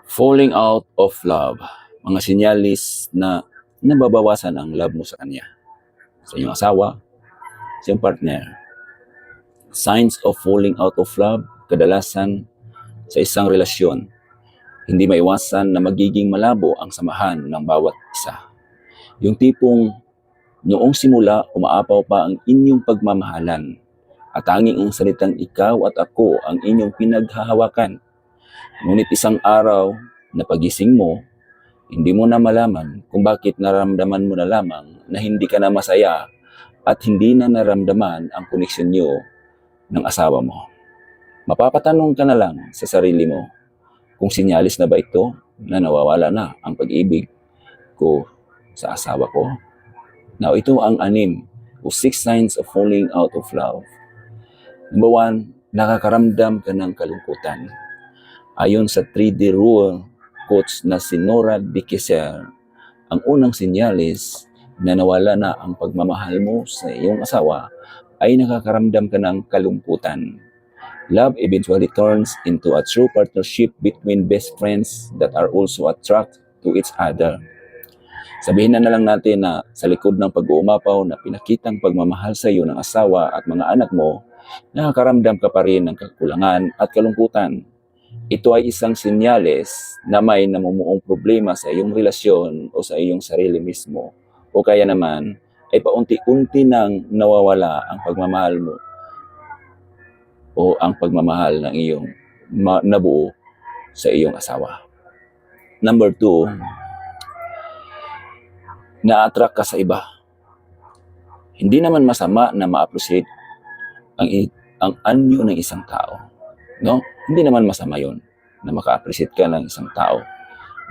Falling out of love. Mga sinyalis na nababawasan ang love mo sa kanya. Sa iyong asawa, sa iyong partner. Signs of falling out of love, kadalasan sa isang relasyon. Hindi maiwasan na magiging malabo ang samahan ng bawat isa. Yung tipong noong simula umaapaw pa ang inyong pagmamahalan at tanging ang salitang ikaw at ako ang inyong pinaghahawakan. Ngunit isang araw na pagising mo, hindi mo na malaman kung bakit naramdaman mo na lamang na hindi ka na masaya at hindi na naramdaman ang koneksyon niyo ng asawa mo. Mapapatanong ka na lang sa sarili mo kung sinyalis na ba ito na nawawala na ang pag-ibig ko sa asawa ko. Now, ito ang 6 o 6 signs of falling out of love. Number 1, nakakaramdam ka ng kalungkutan. Ayon sa 3D rule coach na si Nora Dickesser, ang unang sinyalis na nawala na ang pagmamahal mo sa iyong asawa ay nakakaramdam ka ng kalungkutan. Love eventually turns into a true partnership between best friends that are also attracted to each other. Sabihin na lang natin na sa likod ng pag-uumapaw na pinakitang pagmamahal sa iyo ng asawa at mga anak mo, nakakaramdam ka pa rin ng kakulangan at kalungkutan. Ito ay isang senyales na may namumuong problema sa iyong relasyon o sa iyong sarili mismo. O kaya naman ay paunti-unti nang nawawala ang pagmamahal mo o ang pagmamahal ng iyong nabuo sa iyong asawa. Number 2, na-attract ka sa iba. Hindi naman masama na ma-appreciate ang anyo ng isang tao. No? Hindi naman masama yon na maka-appreciate ka ng isang tao.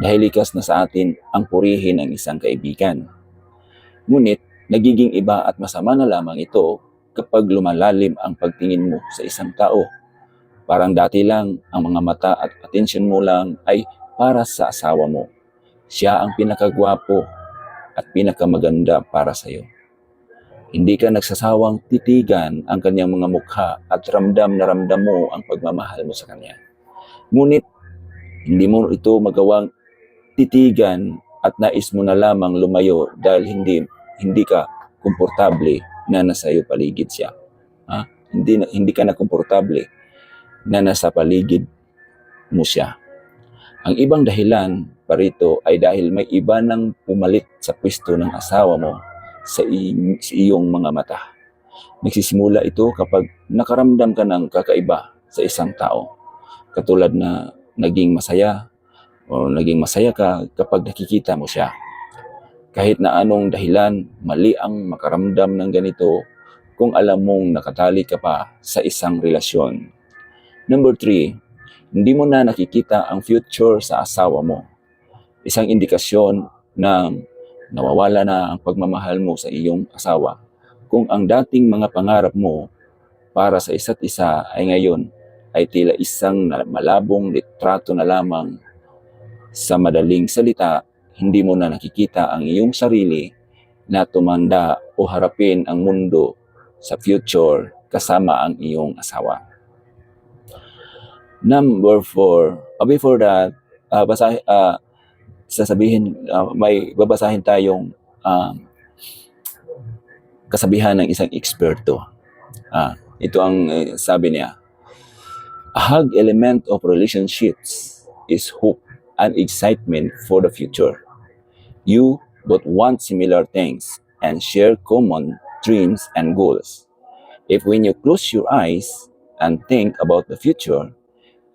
Dahil likas na sa atin ang purihin ng isang kaibigan. Ngunit, nagiging iba at masama na lamang ito kapag lumalalim ang pagtingin mo sa isang tao. Parang dati lang ang mga mata at atensyon mo lang ay para sa asawa mo. Siya ang pinakagwapo at pinakamaganda para sa iyo. Hindi ka nagsasawang titigan ang kanyang mga mukha at ramdam na ramdam mo ang pagmamahal mo sa kanya. Ngunit, hindi mo ito magawang titigan at nais mo na lamang lumayo dahil hindi ka komportable na nasa iyo paligid siya. Hindi ka na komportable na nasa paligid mo siya. Ang ibang dahilan parito ay dahil may iba nang pumalit sa pwesto ng asawa mo sa iyong mga mata. Nagsisimula ito kapag nakaramdam ka ng kakaiba sa isang tao. Katulad na naging masaya ka kapag nakikita mo siya. Kahit na anong dahilan, mali ang makaramdam ng ganito kung alam mong nakatali ka pa sa isang relasyon. Number 3, hindi mo na nakikita ang future sa asawa mo. Isang indikasyon na nawawala na ang pagmamahal mo sa iyong asawa kung ang dating mga pangarap mo para sa isa't isa ay ngayon ay tila isang malabong litrato na lamang. Sa madaling salita, hindi mo na nakikita ang iyong sarili na tumanda o harapin ang mundo sa future kasama ang iyong asawa. Number 4, before that, may babasahin tayong kasabihan ng isang eksperto. Ito ang sabi niya, a hug element of relationships is hope and excitement for the future. You both want similar things and share common dreams and goals. If when you close your eyes and think about the future,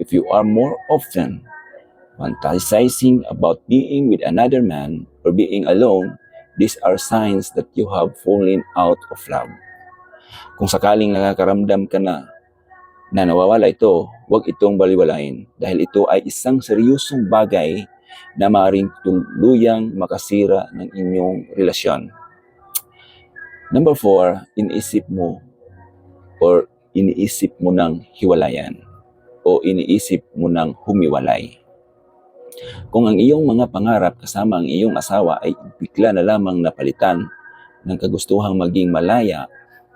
if you are more often fantasizing about being with another man or being alone, these are signs that you have fallen out of love. Kung sakaling nakakaramdam ka na nawawala ito, huwag itong baliwalain dahil ito ay isang seryosong bagay na maaaring tuluyang makasira ng inyong relasyon. Number 4, iniisip mo ng hiwalayan o iniisip mo ng humiwalay. Kung ang iyong mga pangarap kasama ang iyong asawa ay bigla na lamang napalitan ng kagustuhang maging malaya,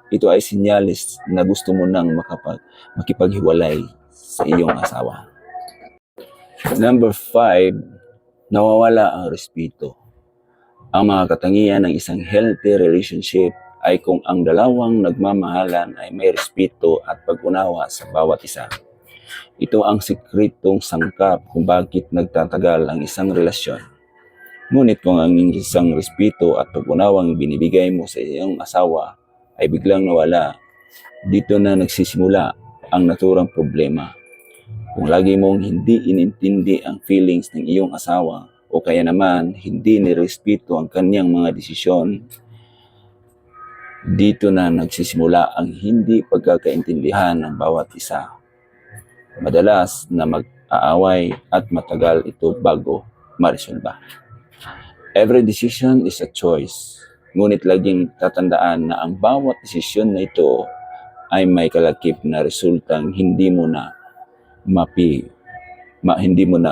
ito ay sinyalis na gusto mo nang makipaghiwalay sa iyong asawa. Number 5, nawawala ang respeto. Ang mga katangian ng isang healthy relationship ay kung ang dalawang nagmamahalan ay may respeto at pag-unawa sa bawat isa. Ito ang sikretong sangkap kung bakit nagtatagal ang isang relasyon. Ngunit kung ang isang respeto at pag-unawang binibigay mo sa iyong asawa ay biglang nawala, dito na nagsisimula ang naturang problema. Kung lagi mong hindi inintindi ang feelings ng iyong asawa o kaya naman hindi nirespeto ang kanyang mga desisyon, dito na nagsisimula ang hindi pagkakaintindihan ng bawat isa. Madalas na mag-aaway at matagal ito bago maresolba. Every decision is a choice. Ngunit laging tatandaan na ang bawat desisyon na ito ay may kalakip na resultang hindi mo na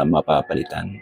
mapapalitan.